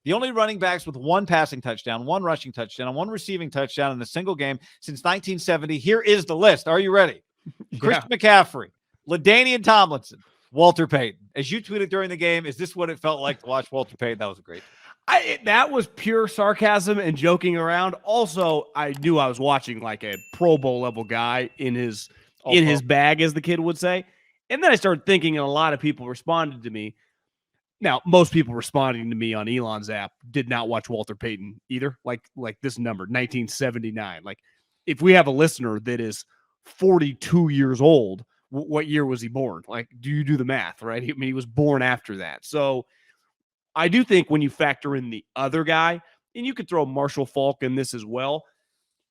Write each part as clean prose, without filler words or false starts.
The only running backs with one passing touchdown, one rushing touchdown, and one receiving touchdown in a single game since 1970. Here is the list. Are you ready? Yeah. Christian McCaffrey, LaDainian Tomlinson, Walter Payton. As you tweeted during the game, is this what it felt like to watch Walter Payton? That was a great. That was pure sarcasm and joking around. Also, I knew I was watching like a Pro Bowl level guy in his bag, as the kid would say. And then I started thinking, and a lot of people responded to me. Now, most people responding to me on Elon's app did not watch Walter Payton either. Like this number, 1979. Like, if we have a listener that is 42 years old, what year was he born? Like, do you do the math, right? I mean, he was born after that. So I do think when you factor in the other guy, and you could throw Marshall Faulk in this as well,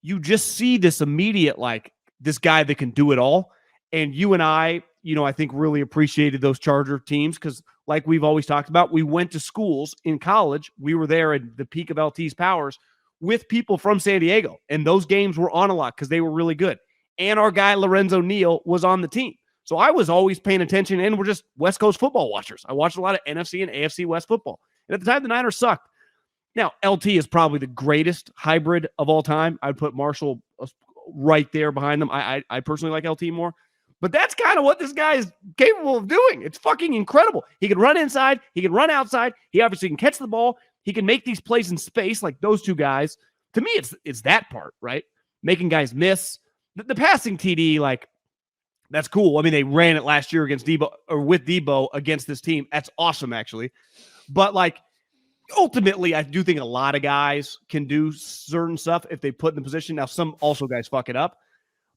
you just see this immediate, like, this guy that can do it all. And you and I think really appreciated those Charger teams because, like we've always talked about, we went to schools in college. We were there at the peak of LT's powers with people from San Diego. And those games were on a lot because they were really good. And our guy, Lorenzo Neal, was on the team. So I was always paying attention, and we're just West Coast football watchers. I watched a lot of NFC and AFC West football. And at the time, the Niners sucked. Now, LT is probably the greatest hybrid of all time. I'd put Marshall right there behind them. I personally like LT more. But that's kind of what this guy is capable of doing. It's fucking incredible. He can run inside. He can run outside. He obviously can catch the ball. He can make these plays in space like those two guys. To me, it's that part, right? Making guys miss. The passing TD, like, that's cool. I mean, they ran it last year against Debo, or with Debo against this team. That's awesome, actually. But, like, ultimately, I do think a lot of guys can do certain stuff if they put in the position. Now, some also guys fuck it up.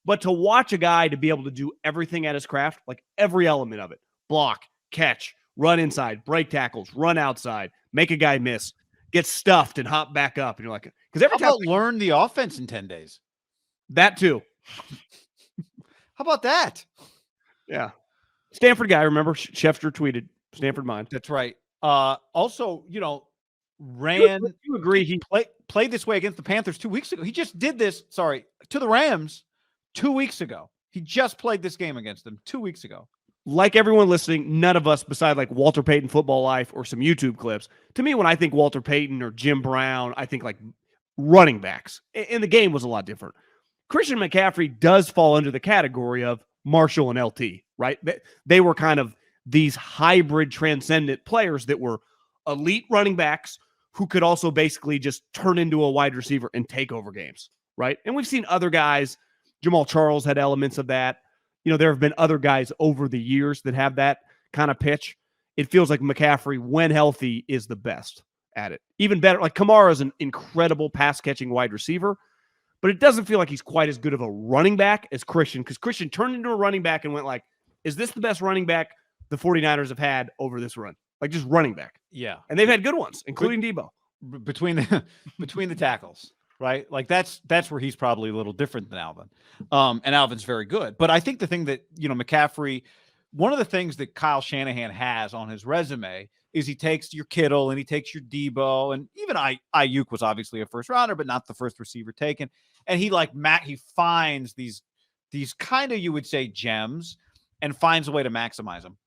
But to watch a guy to be able to do everything at his craft, like every element of it, block, catch, run inside, break tackles, run outside, make a guy miss, get stuffed and hop back up. And you're like, because every time learn the offense in 10 days. That too. How about that? Yeah. Stanford guy, remember? Schefter tweeted, Stanford mind. That's right. Also, ran. You agree he played this way against the Panthers 2 weeks ago. He just did this, to the Rams 2 weeks ago. He just played this game against them 2 weeks ago. Like everyone listening, none of us, beside like Walter Payton Football Life or some YouTube clips, to me, when I think Walter Payton or Jim Brown, I think like running backs. And the game was a lot different. Christian McCaffrey does fall under the category of Marshall and LT, right? They were kind of these hybrid transcendent players that were elite running backs who could also basically just turn into a wide receiver and take over games, right? And we've seen other guys. Jamal Charles had elements of that. There have been other guys over the years that have that kind of pitch. It feels like McCaffrey, when healthy, is the best at it. Even better, like Kamara is an incredible pass-catching wide receiver, but it doesn't feel like he's quite as good of a running back as Christian, because Christian turned into a running back and went like, is this the best running back the 49ers have had over this run? Like, just running back. Yeah. And they've had good ones, including Debo. Between the tackles, right? Like, that's where he's probably a little different than Alvin. And Alvin's very good. But I think the thing that, McCaffrey, one of the things that Kyle Shanahan has on his resume is he takes your Kittle and he takes your Debo, and even Ayuk was obviously a first rounder, but not the first receiver taken. And he he finds these kind of, you would say, gems and finds a way to maximize them.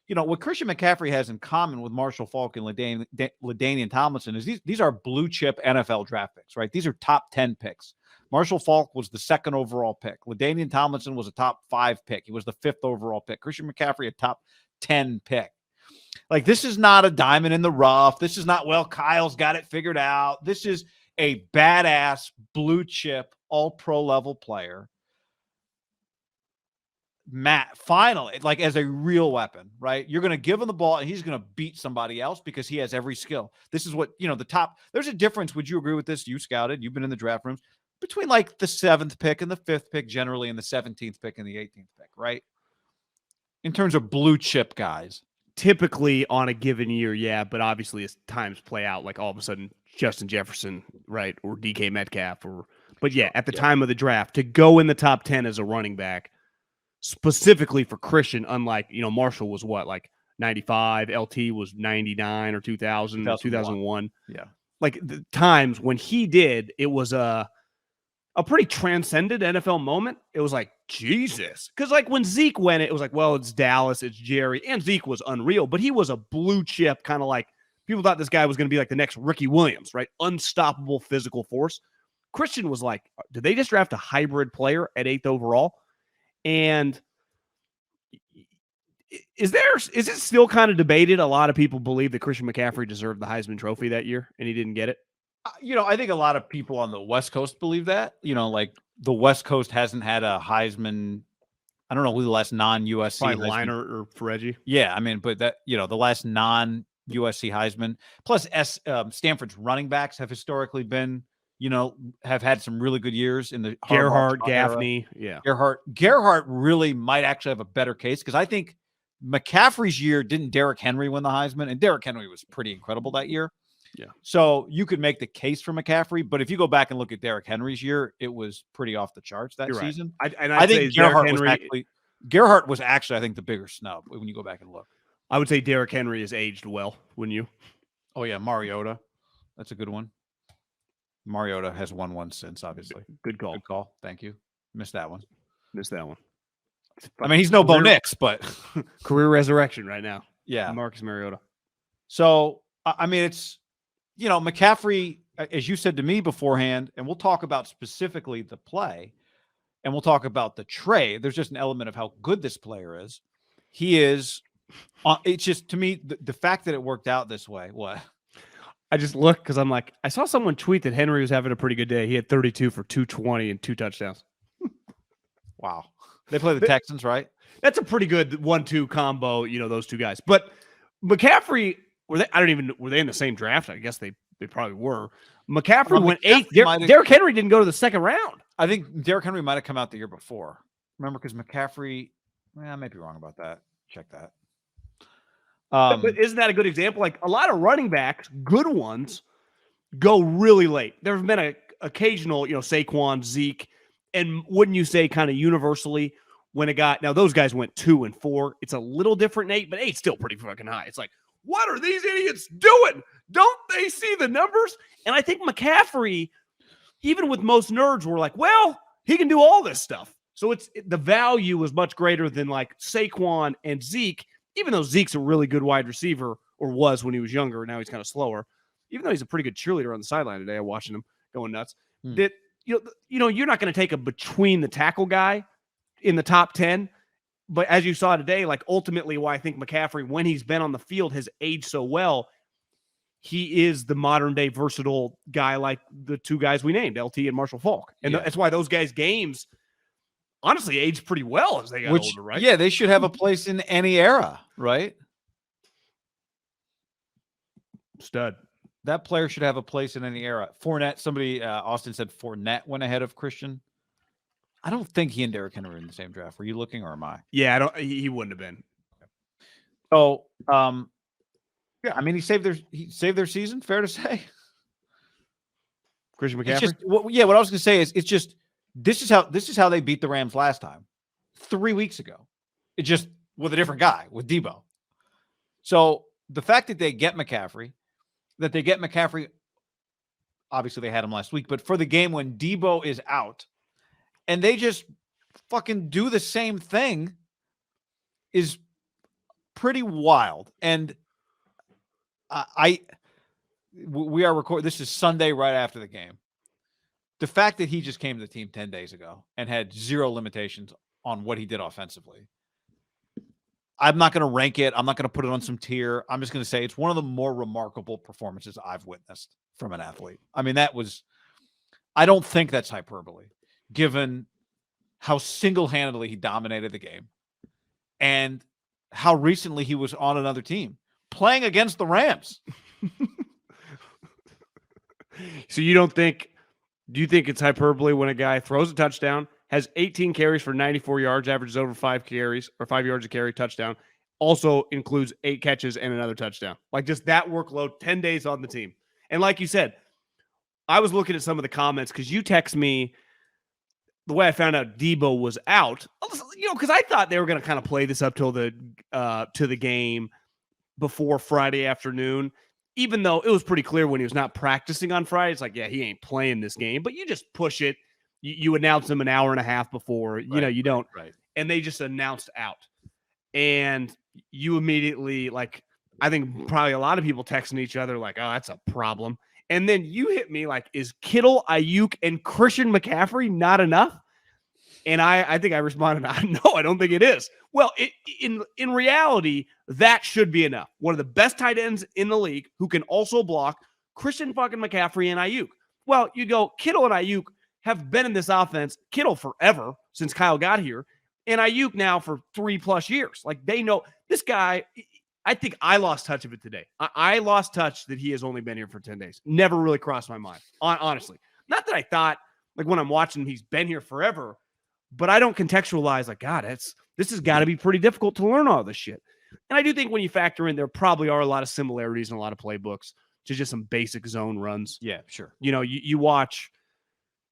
What Christian McCaffrey has in common with Marshall Faulk and LaDainian Tomlinson is these are blue chip NFL draft picks, right? These are top 10 picks. Marshall Faulk was the second overall pick. LaDainian Tomlinson was a top 5 pick. He was the 5th overall pick. Christian McCaffrey, a top 10 pick. Like, this is not a diamond in the rough. This is not, well, Kyle's got it figured out. This is a badass blue chip, all pro level player. Matt, finally, like, as a real weapon, right? You're going to give him the ball and he's going to beat somebody else because he has every skill. This is what, the top, there's a difference. Would you agree with this? You scouted, you've been in the draft rooms, between like the 7th pick and the 5th pick generally, and the 17th pick and the 18th pick, right? In terms of blue chip guys. Typically on a given year, yeah, but obviously as times play out, like all of a sudden Justin Jefferson, right, or DK Metcalf, but yeah, at the time of the draft, to go in the top 10 as a running back, specifically for Christian, unlike, Marshall was what, like 95, LT was 99 or 2000, 2001. Yeah. Like the times when he did, it was a pretty transcendent NFL moment. It was like, Jesus. Because like when Zeke went, it was like, well, it's Dallas, it's Jerry. And Zeke was unreal, but he was a blue chip, kind of like people thought this guy was going to be like the next Ricky Williams, right? Unstoppable physical force. Christian was like, did they just draft a hybrid player at 8th overall? And is it still kind of debated? A lot of people believe that Christian McCaffrey deserved the Heisman Trophy that year and he didn't get it. I think a lot of people on the West Coast believe that. Like the West Coast hasn't had a Heisman. I don't know who the last non-USC Probably Liner or Reggie. Yeah, I mean, but that the last non-USC Heisman. Plus, Stanford's running backs have historically been, have had some really good years in the Gerhardt, Gaffney, yeah. Gerhardt really might actually have a better case because I think McCaffrey's year didn't Derrick Henry win the Heisman, and Derrick Henry was pretty incredible that year. Yeah. So you could make the case for McCaffrey, but if you go back and look at Derrick Henry's year, it was pretty off the charts that season. Right. I think Gerhardt was actually, I think, the bigger snub when you go back and look. I would say Derrick Henry has aged well, wouldn't you? Oh, yeah, Mariota. That's a good one. Mariota has won one since, obviously. Good call. Good call. Thank you. Missed that one. I mean, he's no Bo Nix, but career resurrection right now. Yeah. Marcus Mariota. So, I mean, it's, McCaffrey, as you said to me beforehand, and we'll talk about specifically the play, and we'll talk about the trade. There's just an element of how good this player is. He is, it's just, to me, the fact that it worked out this way, what? I just looked because I'm like, I saw someone tweet that Henry was having a pretty good day. He had 32 for 220 and 2 touchdowns. Wow. They play the Texans, right? That's a pretty good 1-2 combo, those two guys. But McCaffrey, were they in the same draft? I guess they probably were. McCaffrey went 8th. Derrick Henry didn't go to the second round. I think Derrick Henry might have come out the year before. Remember, because McCaffrey, I may be wrong about that. Check that. But isn't that a good example? Like a lot of running backs, good ones, go really late. There have been an occasional, Saquon, Zeke, and wouldn't you say kind of universally when it got, now those guys went 2 and 4. It's a little different, 8, but 8's still pretty fucking high. It's like, what are these idiots doing? Don't they see the numbers? And I think McCaffrey, even with most nerds, were like, well, he can do all this stuff. So the value was much greater than like Saquon and Zeke, even though Zeke's a really good wide receiver, or was when he was younger. Now he's kind of slower. Even though he's a pretty good cheerleader on the sideline today, I'm watching him going nuts. That you're not going to take a between the tackle guy in the top 10. But as you saw today, like ultimately why I think McCaffrey, when he's been on the field, has aged so well. He is the modern day versatile guy like the two guys we named, LT and Marshall Faulk. And that's why those guys' games honestly aged pretty well as they got older, right? Yeah, they should have a place in any era, right? Stud. That player should have a place in any era. Fournette, Austin said Fournette went ahead of Christian. I don't think he and Derrick Henry were in the same draft. Were you looking, or am I? Yeah, he wouldn't have been. So, yeah, I mean, he saved their season. Fair to say, Christian McCaffrey. What I was going to say is, it's just this is how they beat the Rams last time, 3 weeks ago. It just with a different guy, with Debo. So the fact that they get McCaffrey, obviously they had him last week, but for the game when Debo is out, and they just fucking do the same thing, is pretty wild. And we are recording. This is Sunday right after the game. The fact that he just came to the team 10 days ago and had zero limitations on what he did offensively. I'm not going to rank it. I'm not going to put it on some tier. I'm just going to say it's one of the more remarkable performances I've witnessed from an athlete. I mean, I don't think that's hyperbole, given how single-handedly he dominated the game and how recently he was on another team playing against the Rams. So do you think it's hyperbole when a guy throws a touchdown, has 18 carries for 94 yards, averages over 5 carries or 5 yards a carry, touchdown, also includes 8 catches and another touchdown? Like just that workload, 10 days on the team. And like you said, I was looking at some of the comments because you text me the way I found out Debo was out, because I thought they were going to kind of play this up till to the game before Friday afternoon, even though it was pretty clear when he was not practicing on Friday. It's like, yeah, he ain't playing this game, but you just push it. You announce him an hour and a half before, you don't. Right. And they just announced out. And you immediately, like, I think probably a lot of people texting each other like, oh, that's a problem. And then you hit me like, is Kittle, Ayuk, and Christian McCaffrey not enough? And I think I responded, no, I don't think it is. Well, in reality, that should be enough. One of the best tight ends in the league who can also block, Christian fucking McCaffrey and Ayuk. Well, you go, Kittle and Ayuk have been in this offense, Kittle forever since Kyle got here, and Ayuk now for 3+ years. Like, they know this guy. I think I lost touch of it today. I lost touch that he has only been here for 10 days. Never really crossed my mind, honestly. Not that I thought, like, when I'm watching him, he's been here forever, but I don't contextualize like, God, this has got to be pretty difficult to learn all this shit. And I do think when you factor in, there probably are a lot of similarities in a lot of playbooks to just some basic zone runs. Yeah, sure. You know, you watch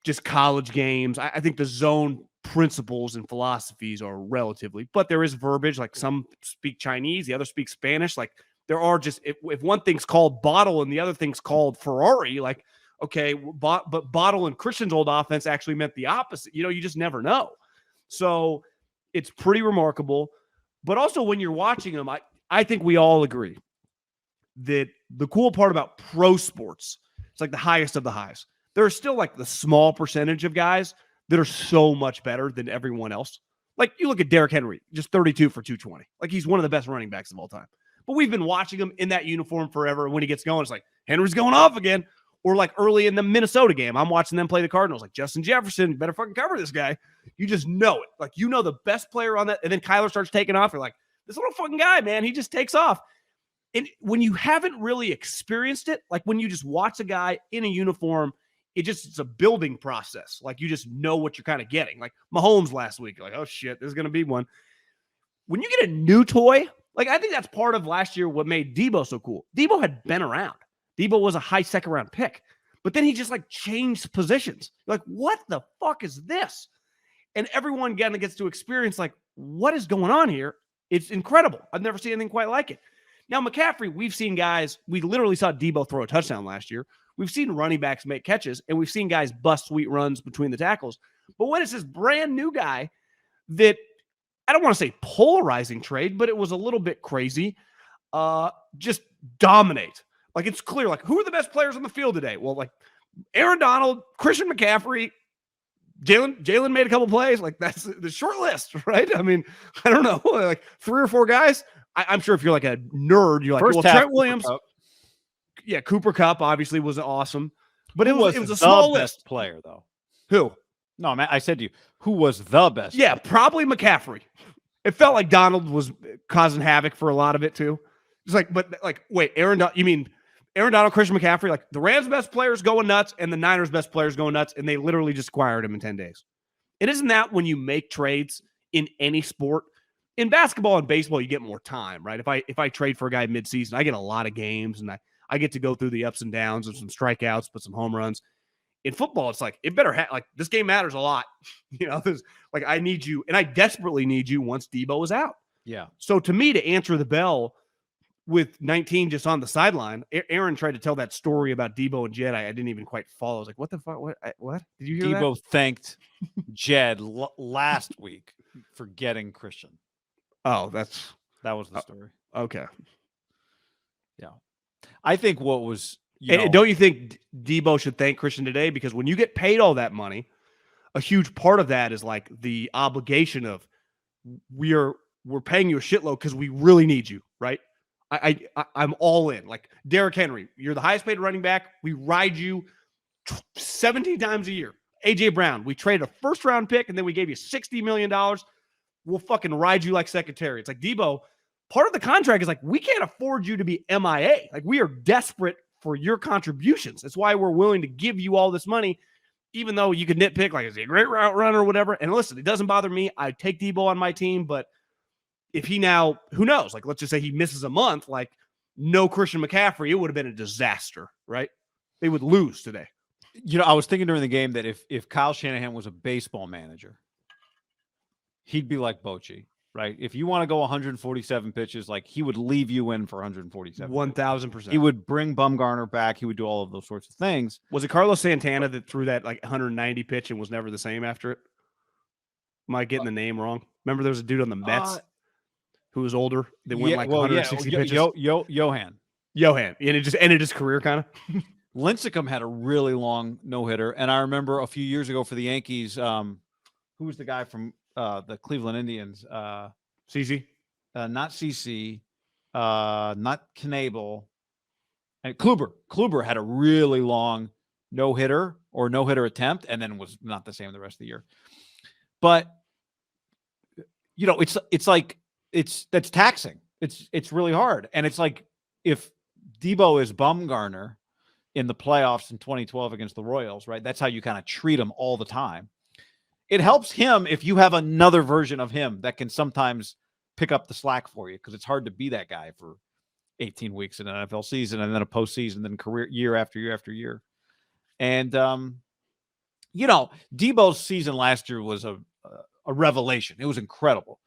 just college games. I think the zone principles and philosophies are relatively, but there is verbiage. Like, some speak Chinese, the other speak Spanish. Like, there are just, if one thing's called bottle and the other thing's called Ferrari, like, okay, but Bottle and Christian's old offense actually meant the opposite. You know, you just never know. So it's pretty remarkable. But also when you're watching them, I think we all agree that the cool part about pro sports, it's like the highest of the highs. There are still like the small percentage of guys that are so much better than everyone else. Like, you look at Derrick Henry, just 32 for 220. Like, he's one of the best running backs of all time. But we've been watching him in that uniform forever. And when he gets going, it's like, Henry's going off again. Or like early in the Minnesota game, I'm watching them play the Cardinals. Like, Justin Jefferson, better fucking cover this guy. You just know it. Like, you know the best player on that. And then Kyler starts taking off. You're like, this little fucking guy, man, he just takes off. And when you haven't really experienced it, like when you just watch a guy in a uniform, it's a building process. Like, you just know what you're kind of getting. Like Mahomes last week, you're like, oh shit, there's going to be one. When you get a new toy, like, I think that's part of last year what made Debo so cool. Debo had been around. Debo was a high second round pick, but then he just like changed positions. You're like, what the fuck is this? And everyone kind of gets to experience like, what is going on here? It's incredible. I've never seen anything quite like it. Now, McCaffrey, we've seen guys, we literally saw Debo throw a touchdown last year. We've seen running backs make catches, and we've seen guys bust sweet runs between the tackles. But when it's this brand new guy that, I don't want to say polarizing trade, but it was a little bit crazy, just dominate. Like, it's clear, like, who are the best players on the field today? Well, like, Aaron Donald, Christian McCaffrey, Jalen made a couple plays. Like, that's the short list, right? I mean, I don't know, like 3 or 4 guys. I'm sure if you're like a nerd, you're like, well, Trent Williams. Yeah, Cooper Kupp obviously was awesome. But it was a small list. Player, though. Who? No, man, I said to you, who was the best? Yeah, probably McCaffrey. It felt like Donald was causing havoc for a lot of it, too. It's like, but like, wait, you mean Aaron Donald, Christian McCaffrey, like the Rams' best players going nuts and the Niners' best players going nuts, and they literally just acquired him in 10 days. And isn't that when you make trades in any sport? In basketball and baseball, you get more time, right? If I trade for a guy midseason, I get a lot of games, and I get to go through the ups and downs of some strikeouts, but some home runs. In football, it's like, it better have, like, this game matters a lot. You know, there's like, I need you, and I desperately need you once Debo is out. Yeah. So to me, to answer the bell with 19 just on the sideline, Aaron tried to tell that story about Debo and Jed. I didn't even quite follow. I was like, what the fuck? What? Did you hear Debo that? thanked Jed last week for getting Christian. Oh, that was the story. Okay. Yeah. I think what was, don't you think Debo should thank Christian today? Because when you get paid all that money, a huge part of that is like the obligation of we're paying you a shitload because we really need you, right? I'm all in. Like Derrick Henry, you're the highest paid running back. We ride you 17 times a year. AJ Brown, we traded a first round pick and then we gave you $60 million. We'll fucking ride you like secretary. It's like, Debo, part of the contract is like, we can't afford you to be MIA. Like, we are desperate for your contributions. That's why we're willing to give you all this money, even though you could nitpick, like, is he a great route runner or whatever? And listen, it doesn't bother me. I take Debo on my team, but if he now, who knows? Like, let's just say he misses a month, like, no Christian McCaffrey, it would have been a disaster, right? They would lose today. You know, I was thinking during the game that if Kyle Shanahan was a baseball manager, he'd be like Bochy, right? If you want to go 147 pitches, like, he would leave you in for 147. 1,000%. He would bring Bumgarner back. He would do all of those sorts of things. Was it Carlos Santana that threw that like 190 pitch and was never the same after it? Am I getting the name wrong? Remember there was a dude on the Mets who was older. They went 160 pitches. Johan. And it just ended his career kind of. Lincecum had a really long no-hitter. And I remember a few years ago for the Yankees, who was the guy from the Cleveland Indians? CC? Not CC, not Knable. And Kluber had a really long no-hitter or no-hitter attempt and then was not the same the rest of the year. But, that's taxing. It's really hard. And it's like if Debo is Bumgarner in the playoffs in 2012 against the Royals, right? That's how you kind of treat him all the time. It helps him if you have another version of him that can sometimes pick up the slack for you, because it's hard to be that guy for 18 weeks in an NFL season and then a postseason, then career year after year after year. And, Debo's season last year was a revelation. It was incredible.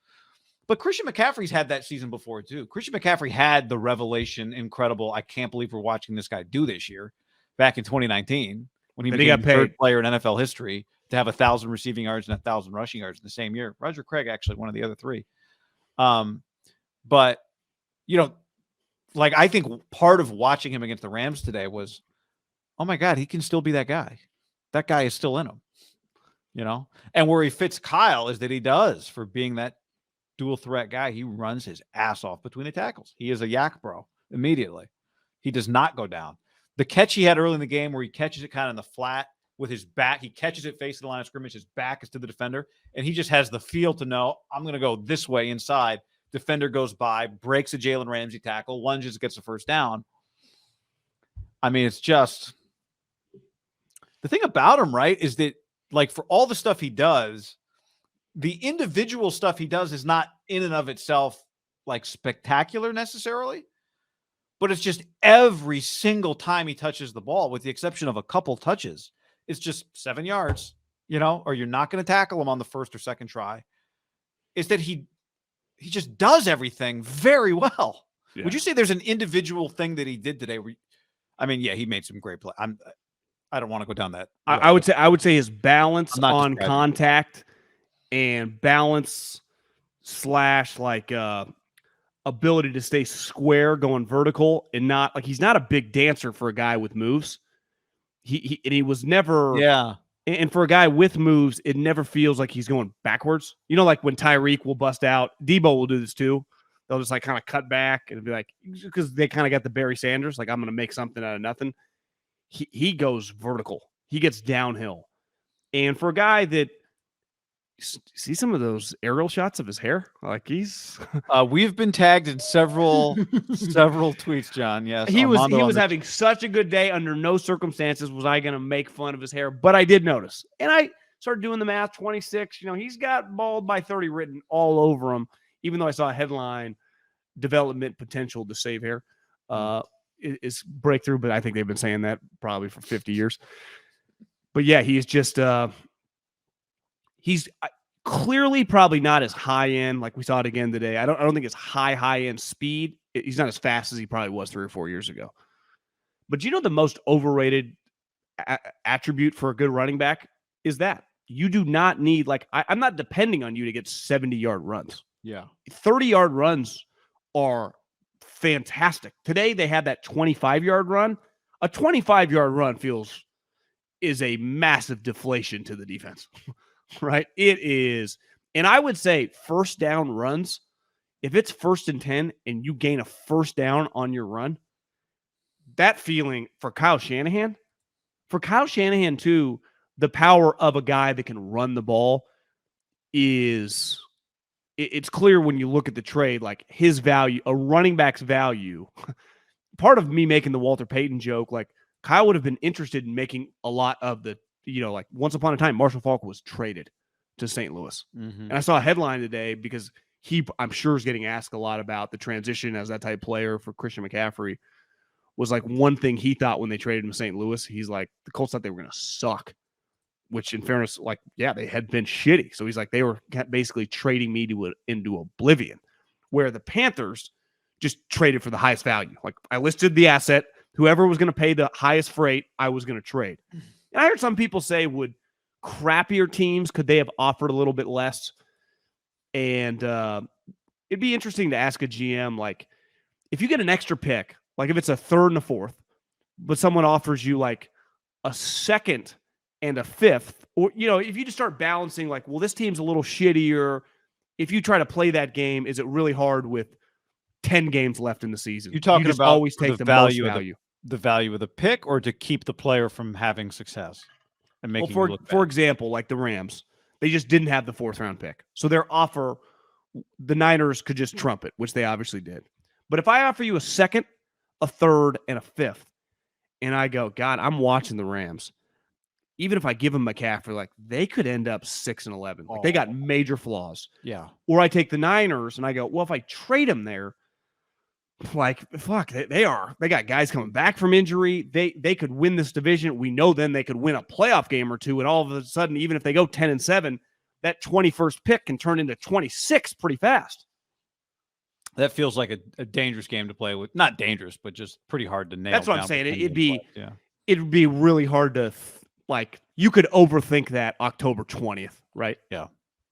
But Christian McCaffrey's had that season before too. Christian McCaffrey had the revelation, incredible, I can't believe we're watching this guy do this year, back in 2019 when he became the third player in NFL history to have 1,000 receiving yards and 1,000 rushing yards in the same year. Roger Craig, actually, one of the other three. But, I think part of watching him against the Rams today was, oh my God, he can still be that guy. That guy is still in him, and where he fits Kyle is that he does, for being that dual threat guy, he runs his ass off between the tackles. He is a yak bro immediately. He does not go down. The catch he had early in the game where he catches it kind of in the flat with his back, he catches it facing the line of scrimmage, his back is to the defender, and he just has the feel to know, I'm going to go this way inside. Defender goes by, breaks a Jalen Ramsey tackle, lunges, gets the first down. I mean, it's just the thing about him, right, is that for all the stuff he does, the individual stuff he does is not in and of itself spectacular necessarily, but it's just every single time he touches the ball, with the exception of a couple touches, it's just 7 yards, or you're not going to tackle him on the first or second try. Is that he just does everything very well. Yeah. Would you say there's an individual thing that he did today? He made some great play. I don't want to go down that. I would say his balance on contact and balance / ability to stay square going vertical, and not he's not a big dancer for a guy with moves. He was never. Yeah. And for a guy with moves, it never feels like he's going backwards. Like when Tyreek will bust out, Debo will do this too. They'll just kind of cut back and be because they kind of got the Barry Sanders, I'm going to make something out of nothing. He goes vertical. He gets downhill. And for a guy that, see some of those aerial shots of his hair? He's we've been tagged in several tweets, John. Yes. He was having such a good day. Under no circumstances was I going to make fun of his hair, but I did notice. And I started doing the math, 26, he's got bald by 30 written all over him, even though I saw a headline, development potential to save hair. Is breakthrough, but I think they've been saying that probably for 50 years. But yeah, he's just he's clearly probably not as high end like we saw it again today. I don't think it's high end speed. He's not as fast as he probably was 3 or 4 years ago. But the most overrated attribute for a good running back is that you do not need I'm not depending on you to get 70-yard runs. Yeah, 30-yard runs are fantastic. Today they had that 25-yard run. A 25-yard run is a massive deflation to the defense. Right? It is. And I would say first down runs, if it's 1st and 10 and you gain a first down on your run, that feeling for Kyle Shanahan too, the power of a guy that can run the ball it's clear when you look at the trade, his value, a running back's value. Part of me making the Walter Payton joke, Kyle would have been interested in making a lot of the, once upon a time, Marshall Faulk was traded to St. Louis. Mm-hmm. And I saw a headline today because I'm sure is getting asked a lot about the transition as that type player for Christian McCaffrey. Was one thing he thought when they traded him to St. Louis. He's the Colts thought they were going to suck, which in fairness, they had been shitty. So he's they were basically trading me into oblivion, where the Panthers just traded for the highest value. I listed the asset, whoever was going to pay the highest freight, I was going to trade. And I heard some people say, would crappier teams, could they have offered a little bit less? And it'd be interesting to ask a GM, like, if you get an extra pick, like if it's a 3rd and a 4th, but someone offers you like a 2nd and a 5th, or, if you just start balancing like, well, this team's a little shittier. If you try to play that game, is it really hard with 10 games left in the season? You're talking just about always take the value, most value. The value of the pick, or to keep the player from having success and making you look bad? For example, like the Rams, they just didn't have the 4th round pick. So their offer, the Niners could just trump it, which they obviously did. But if I offer you a 2nd, a 3rd, and a 5th, and I go, God, I'm watching the Rams. Even if I give them McCaffrey, like they could end up 6-11. Like they got major flaws. Yeah. Or I take the Niners and I go, well, if I trade them there, like, fuck, they got guys coming back from injury. They could win this division. We know then they could win a playoff game or two. And all of a sudden, even if they go 10-7, that 21st pick can turn into 26 pretty fast. That feels like a dangerous game to play with. Not dangerous, but just pretty hard to nail. That's what I'm saying. It'd be really hard to, like, you could overthink that October 20th, right? Yeah.